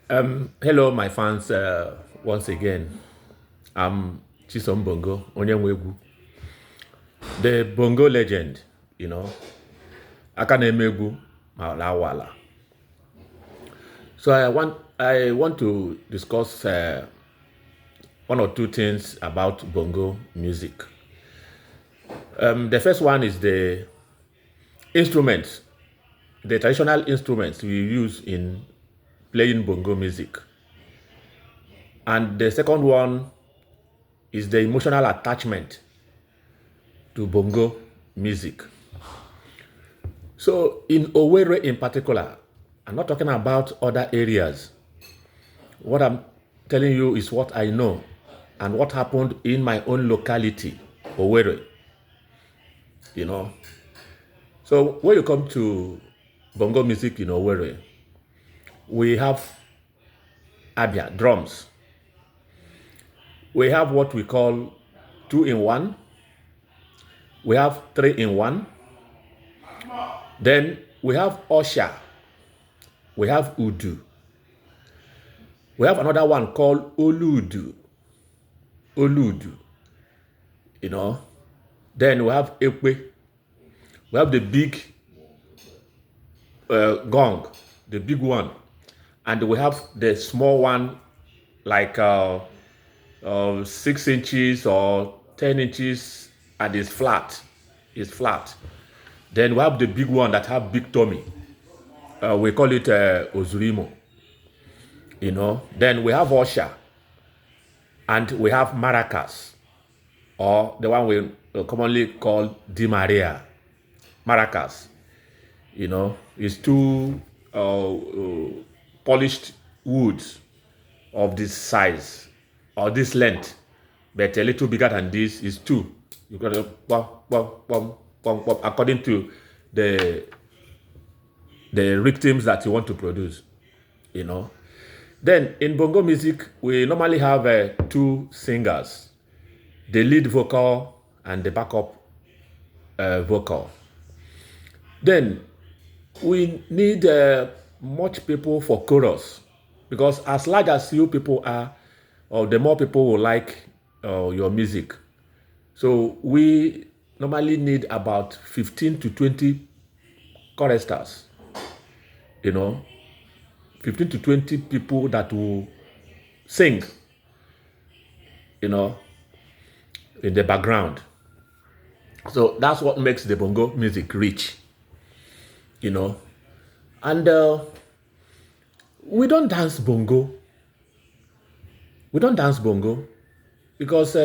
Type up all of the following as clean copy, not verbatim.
Hello, my fans. Once again, I'm Chisom Bongo, Onyenwegu, the Bongo legend. You know, Akanemegu Malawala. So I want to discuss one or two things about Bongo music. The first one is the instruments, the traditional instruments we use in playing Bongo music, and the second one is the emotional attachment to bongo music. So in Owerri in particular, I'm not talking about other areas. What I'm telling you is what I know and what happened in my own locality, Owerri. You know. So when you come to bongo music in Owerri, we have abia, drums. We have what we call 2-in-1. We have 3-in-1. Then we have Osha, we have Udu. We have another one called Oludu. Oludu. You know. Then we have Ekwe. We have the big gong, the big one. And we have the small one, like 6 inches or 10 inches, and it's flat. It's flat. Then we have the big one that have big tummy. We call it Ozurimo. You know. Then we have Osha. And we have maracas, or the one we commonly call Di Maria. Maracas, you know, is two polished woods of this size or this length, but a little bigger than this is two. You got to according to the rhythms that you want to produce, you know. Then in bongo music, we normally have two singers, the lead vocal and the backup vocal. Then we need much people for chorus, because as large as you people are, or the more people will like your music. So we normally need about 15 to 20 choristers, you know, 15 to 20 people that will sing, you know, in the background. So that's what makes the bongo music rich, you know. And we don't dance bongo. We don't dance bongo because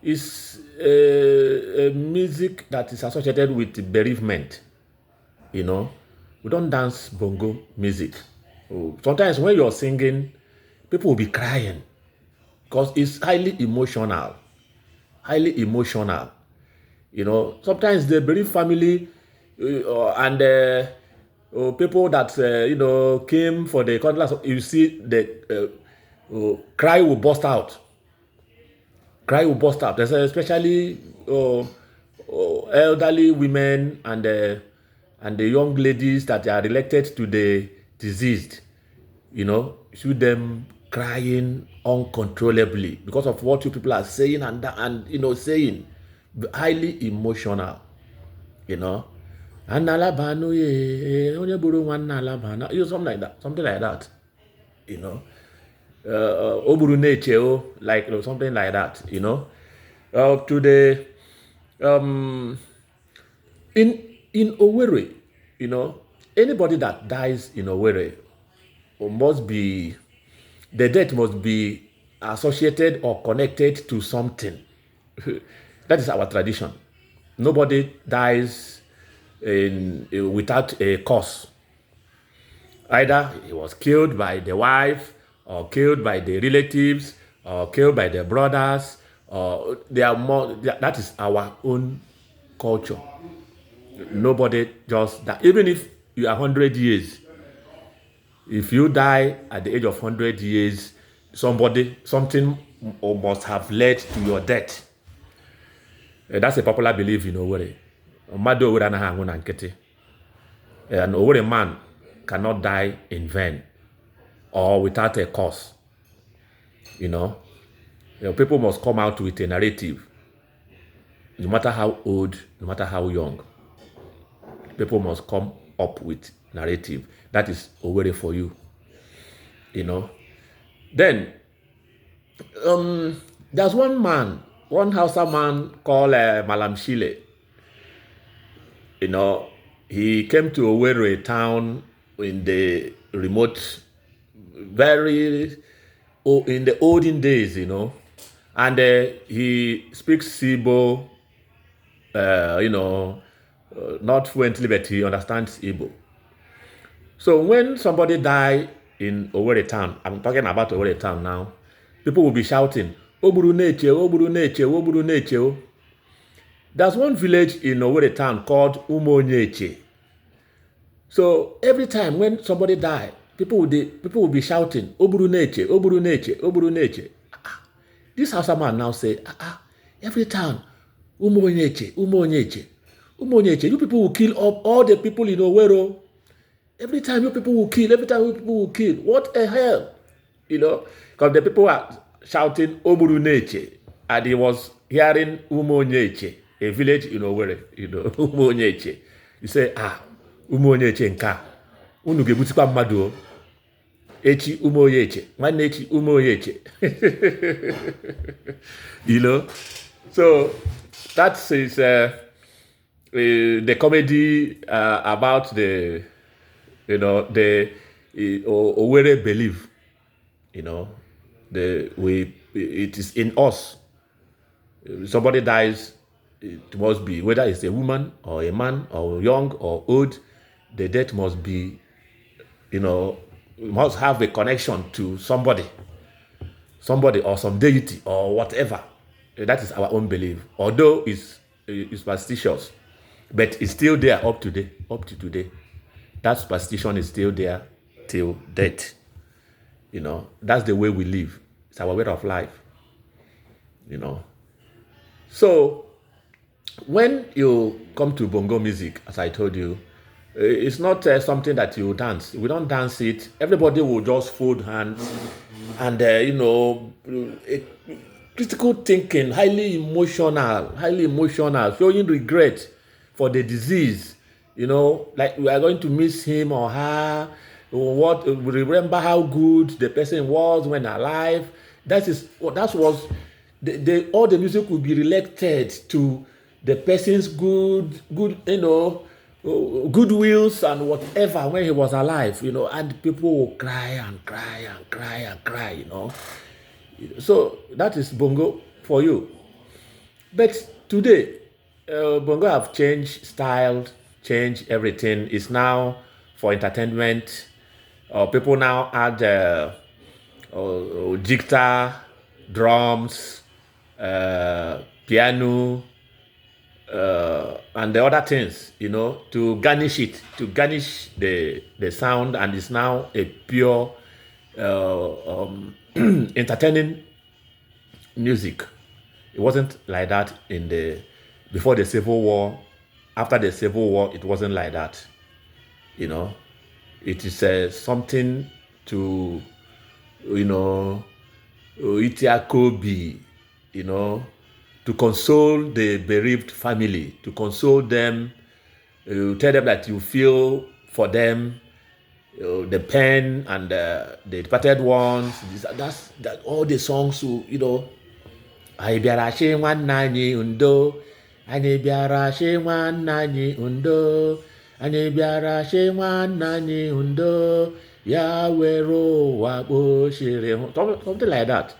it's a music that is associated with bereavement, you know. We don't dance bongo music. Sometimes when you're singing, people will be crying because it's highly emotional. Highly emotional. You know, sometimes the bereaved family and people that, you know, came for the condolence, you see the cry will burst out. Cry will burst out. There's especially elderly women and the young ladies that are related to the deceased, you know, see them crying uncontrollably because of what you people are saying and you know, saying, highly emotional, you know. And alabano ye onye buru nwanna alabana, you know, something like that, you know. Oburu neche, like, you know, something like that, you know. To the in Owerri, you know, anybody that dies in Owerri must be, the death must be associated or connected to something. That is our tradition. Nobody dies without a cause. Either he was killed by the wife, or killed by the relatives, or killed by the brothers, or they are more. That is our own culture. Nobody just die. Even if you are 100 years, if you die at the age of 100 years, something must have led to your death. That's a popular belief in Owerri. Mmadụ Owerri anaghị anwụ na nkịtị. An Owerri man cannot die in vain. or without a cause. You know, people must come out with a narrative, no matter how old, no matter how young. People must come up with narrative. That is owerri for you. You know. Then there's one man, one Hausa man called Malam Shile. You know, he came to Owerri town in the remote, very in the olden days, you know, and he speaks Igbo, not fluently, but he understands Igbo. So when somebody die in Owerri town, I'm talking about Owerri town now, people will be shouting, Oburu Neche, Oburu Neche, Oburu Neche. There's one village in Owerri town called Umonyeche. So every time when somebody die, people will be shouting, Oburu Neche, Oburu Neche, Oburu Neche. This Hausa man now say, every time, Umonyeche, Umonyeche, Umonyeche. You people will kill up all the people in Owerri. Every time you people will kill, every time you people will kill. What the hell? You know, because the people are shouting Oburu Neche, and he was hearing Umonyeche, a village in Owerri, Umonyeche. You say, Umonyeche nka. Unu gebutikwa mmadu. Echi Umonyeche. Nwanne echi Umonyeche. So that is the comedy about the Owerri belief. It is in us. Somebody dies, it must be, whether it's a woman or a man or young or old, the death must be, must have a connection to somebody or some deity or whatever. That is our own belief. Although it's superstitious, but it's still there up to today. That superstition is still there till death. That's the way we live. It's our way of life. So when you come to bongo music, as I told you, it's not something that you dance. We don't dance it. Everybody will just fold hands and critical thinking, highly emotional, showing regret for the disease. Like we are going to miss him or her. What we remember how good the person was when alive. That was all the music will be related to the person's good goodwills and whatever when he was alive, and people will cry and cry and cry and cry, So that is bongo for you. But today, bongo have changed style, changed everything. It's now for entertainment. People now add guitar, drums, piano, and the other things, to garnish the sound, and it's now a pure entertaining music. It wasn't like that before the Civil War. After the Civil War, it wasn't like that. It is something to, itiakobi, to console the bereaved family, to console them, tell them that you feel for them, the pain and the departed ones. That's all the songs. Anyị bịara shi nwanne anyị undo, anyị bịara shi nwanne anyị undo, anyị bịara shi nwanne anyị undo, ya were ụwa kpochiri. Something like that.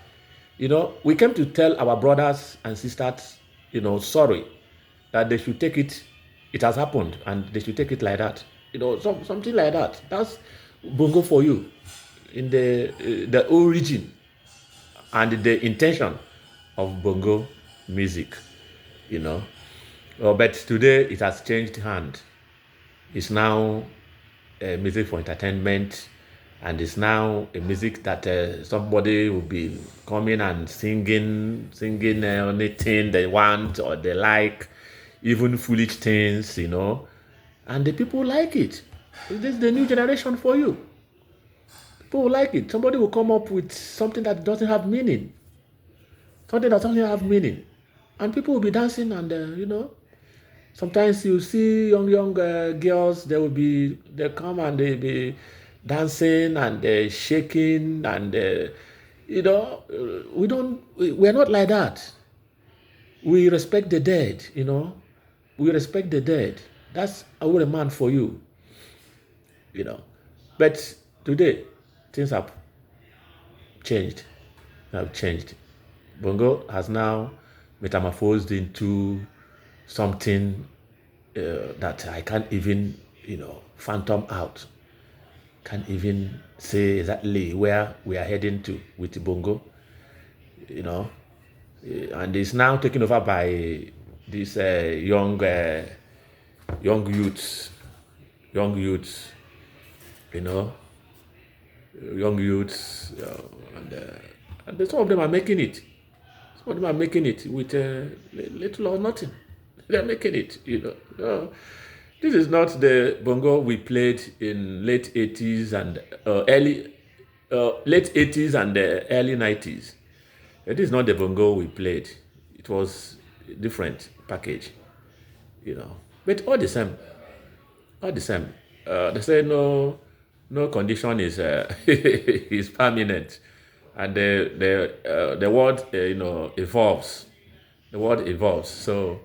We came to tell our brothers and sisters, sorry, that they should take it. It has happened, and they should take it like that. Something like that. That's bongo for you, in the origin and the intention of bongo music. But today it has changed hand. It's now music for entertainment. And it's now a music that somebody will be coming and singing anything they want or they like, even foolish things, and the people like it. This is the new generation for you. People will like it. Somebody will come up with something that doesn't have meaning. Something that doesn't have meaning. And people will be dancing and, sometimes you see young girls, they come and they be dancing and shaking and, we're not like that. We respect the dead, We respect the dead. That's a man for you, But today, things have changed. Bongo has now metamorphosed into something that I can't even, phantom out. Can't even say exactly where we are heading to with Bongo, and it's now taken over by these young youths, young youths, you know, young youths, and some of them are making it. Some of them are making it with little or nothing. They're making it, No, this is not the bongo we played in late 80s and late 80s and early 90s. It is not the bongo we played. It was a different package, But all the same, they say no condition is is permanent, and the world evolves. The world evolves. So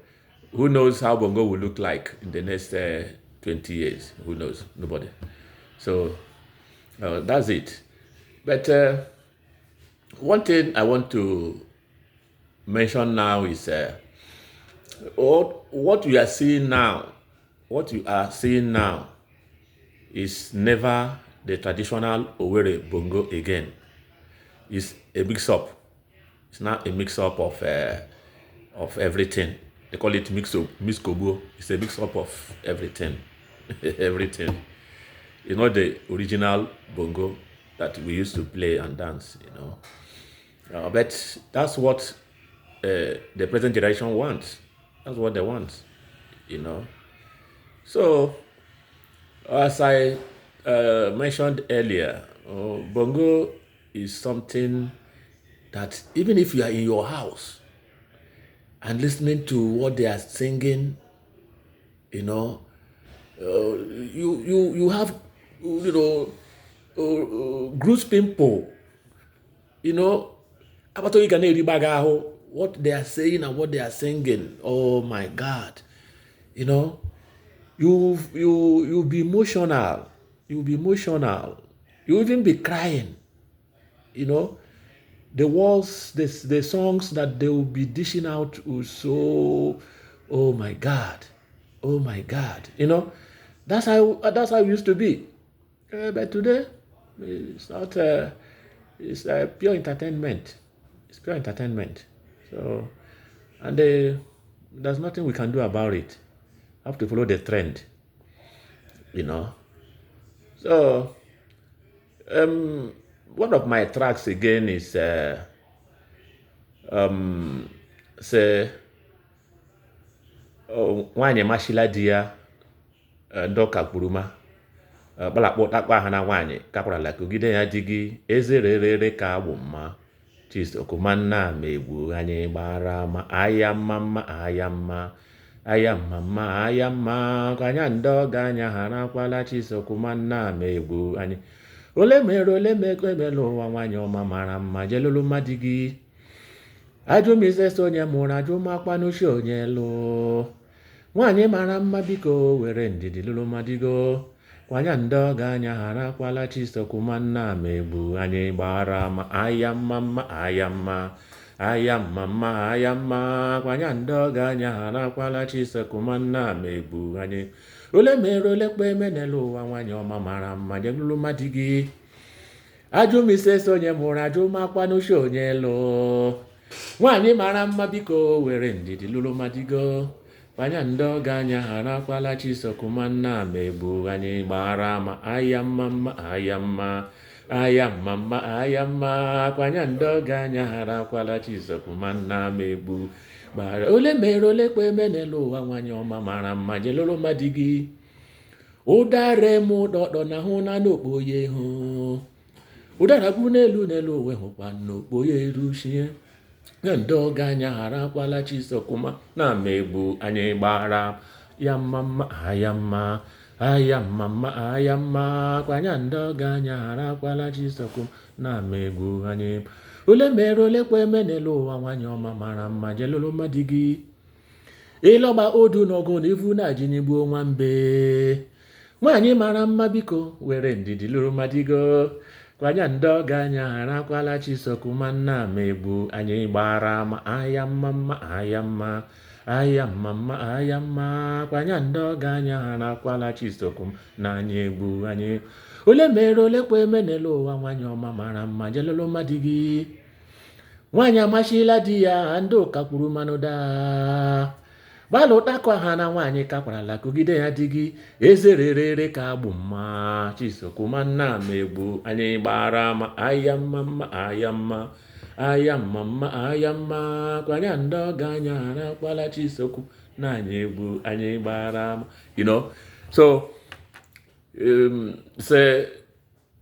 who knows how bongo will look like in the next 20 years? Who knows? Nobody. So that's it. But one thing I want to mention now is what we are seeing now. What you are seeing now is never the traditional owerri bongo again. It's a mix-up. It's now a mix-up of everything. They call it mix-kobo. It's a mix-up of everything. Everything. It's not the original bongo that we used to play and dance, But that's what the present generation wants. That's what they want, So, as I mentioned earlier, bongo is something that even if you are in your house and listening to what they are singing, you have, Groove pimple, what they are saying and what they are singing. Oh my God, you'll be emotional. You'll be emotional. You'll even be crying. The words, the songs that they will be dishing out will so, oh my God, oh my God. That's how it used to be. But today, it's not. It's pure entertainment. It's pure entertainment. So, and there's nothing we can do about it. Have to follow the trend. So, one of my tracks again is say, nwanyị mashila di ya ndoka kpuruma kpalakpọ takpa ha na nwanyị kakwara kogide ya di gị ezerere ka agbụ mma chisokumanna ma egwu anyị gbara ma aya mma aya mma aya mma aya mma kwanya ndoga anya ha nakwala chisokumanna ma egwu anyị ole mekwe emela ụwa nwanyị ọma mara mma jelulu mmadụ gị ajụmisesi onye mụrụ ajụmakwanuchi onye lụ nwanyị mara mma biko were ndidi lụrụ mmadụgo kwanya ndoga anya ha nakwala chisokumanna ma egwu anyị gbara ma aya mma aya mma aya mma aya mma kwanya ndoga anya ha nakwala chisokumanna ma egwu anyị ole kpe emenela ụwa nwanyị ọma mara mma jelulu mmadụ gị ajụmisesi onye mụrụ ajụmakwanuchi onye lụ nwanyị mara mma biko were ndidi lụrụ mmadụgo kwanya ndoga anya ha nakwala chisokumanna ma egwu anyị gbara ma aya mma aya mma aya mma aya mma kwanya ndoga anya ha nakwala chisokumanna ma egwu gbara ole kpe emenela ụwa nwanyị ọma mara mma jelụrụ mmadụ gị ụdare m dọdọ na hụ na n'okpo ya hụ ụdara bụ n'elu onwe hụkwa n'okpo ya eruchie na ndị ọga anya harakwala Chisọkụma na-amegbu anyị gbara ya mma aya mma aya mma aya mma kwanya ndị ọga anya harakwala Chisọkụma na-amegbu anyị ole mere ole kwa eme n'elu ụwa nwanyị ọma mara mma jelụrụ mmadụ gị ịlọgba odu n'ọgụ na ivu na-ji n'igbuo nwambe nwaanyị mara mma biko were ndidi lụrụ mmadụ go kwanya ndị ọga anya harakwala Chisọkụma na-amegbu anyị gbara ma aya mma aya mma aya mma aya mma kwanya ndị ọga anya harakwala Chisọkụma na anyị egbu anyị ole mere ole kwa eme n'elu ụwa nwanyị ọma mara mma jelụrụ mmadụ gị nwaanyị amachila di ya ndị ụka kwuru mmanụ daa gbalụ ụtakọ ha na nwaanyị kakwarala kogide ya di gị eze rere ka agbụ mma Chisọkụma na-amegbu anyị gbara ma aya mma aya mma aya mma aya mma kwanya ndị ọga anya harakwala Chisọkụma na anyị egbu anyị gbara ma so say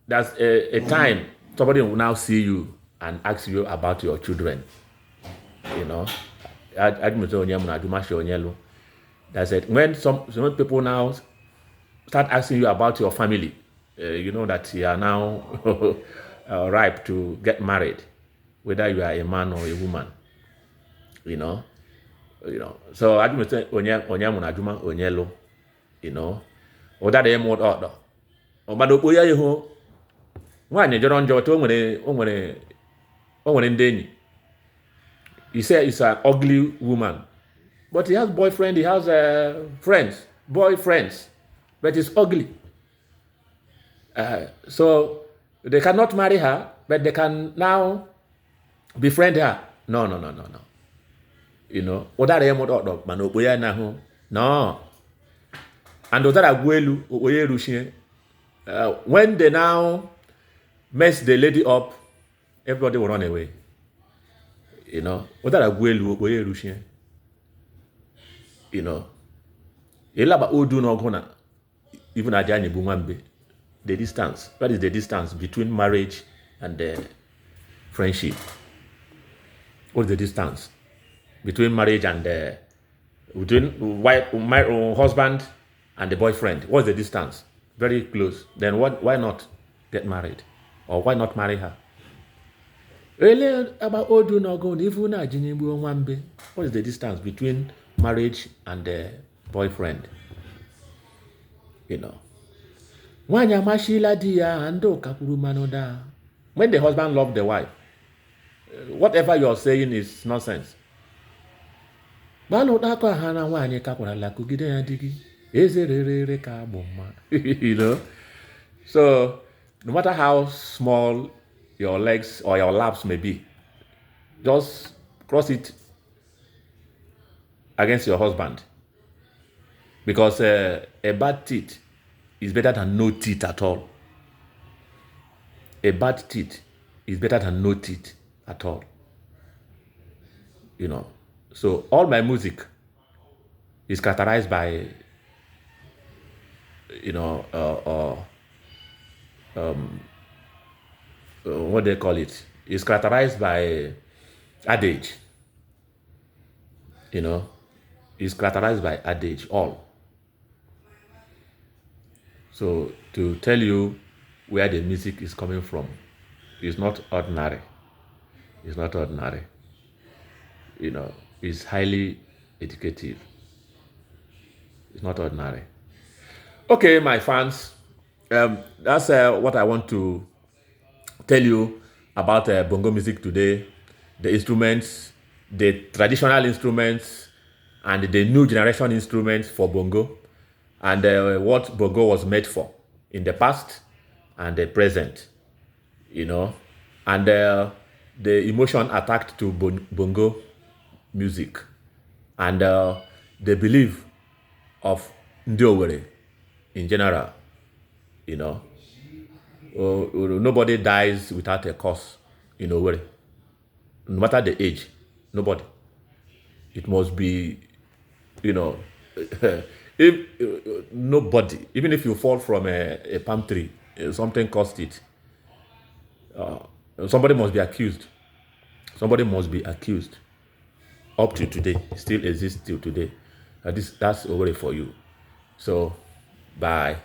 that's a time somebody will now see you and ask you about your children. That's it. When some people now start asking you about your family, you know that you are now ripe to get married, whether you are a man or a woman. So I do say onyelo, or that they more order. But oya yeho, nwanyị jọrọ njọ to onwere ndị enyi. He said he's an ugly woman, but he has boyfriend, he has friends, boyfriends, but he's ugly. So they cannot marry her, but they can now befriend her. No. No. And when they now mess the lady up, everybody will run away. Even the distance. What is the distance between marriage and friendship? What is the distance between marriage and between husband and the boyfriend? What's the distance? Very close. Then why not get married? Or why not marry her? What is the distance between marriage and the boyfriend? When the husband loves the wife, whatever you're saying is nonsense. So no matter how small your legs or your laps may be, just cross it against your husband, because a bad teeth is better than no teeth at all. A bad teeth is better than no teeth at all. So all my music is characterized by what they call it, is characterized by adage. Is characterized by adage all. So to tell you where the music is coming from is not ordinary. It's not ordinary. It's highly educative. It's not ordinary. Okay, my fans, that's what I want to tell you about bongo music today. The instruments, the traditional instruments, and the new generation instruments for bongo, and what bongo was made for in the past and the present, and the emotion attached to bongo music, and the belief of ndị Owerri in general. Nobody dies without a cause in Owerri. No matter the age, nobody. It must be, if nobody, even if you fall from a palm tree, something caused it. Somebody must be accused. Somebody must be accused. Up to today, still exists till today. That's already for you. So, bye.